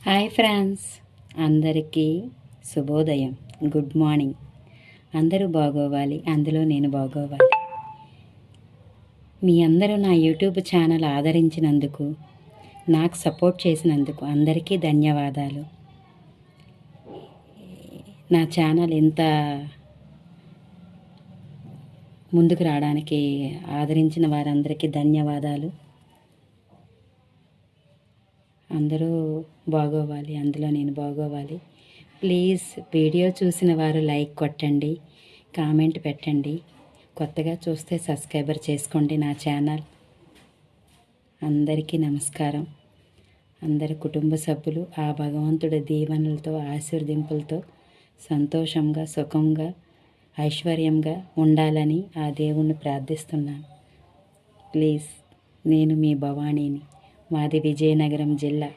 Hi friends, అందరికీ శుభోదయం, good morning. అందరూ బాగోవాలి, అందులో నేను బాగోవాలి. మీ అందరూ నా యూట్యూబ్ ఛానల్ ఆదరించినందుకు, నాకు సపోర్ట్ చేసినందుకు అందరికీ ధన్యవాదాలు. నా ఛానల్ ఇంత ముందుకు రావడానికి ఆదరించిన వారందరికీ ధన్యవాదాలు. అందరూ బాగోవాలి, అందులో నేను బాగోవాలి. ప్లీజ్ వీడియో చూసిన వారు లైక్ కొట్టండి, కామెంట్ పెట్టండి. కొత్తగా చూస్తే సబ్స్క్రైబర్ చేసుకోండి నా ఛానల్. అందరికీ నమస్కారం. అందరి కుటుంబ సభ్యులు ఆ భగవంతుడి దీవెనలతో, ఆశీర్దింపులతో సంతోషంగా, సుఖంగా, ఐశ్వర్యంగా ఉండాలని ఆ దేవుణ్ణి ప్రార్థిస్తున్నాను. ప్లీజ్, నేను మీ భవానీని. మాది విజయనగరం జిల్లా.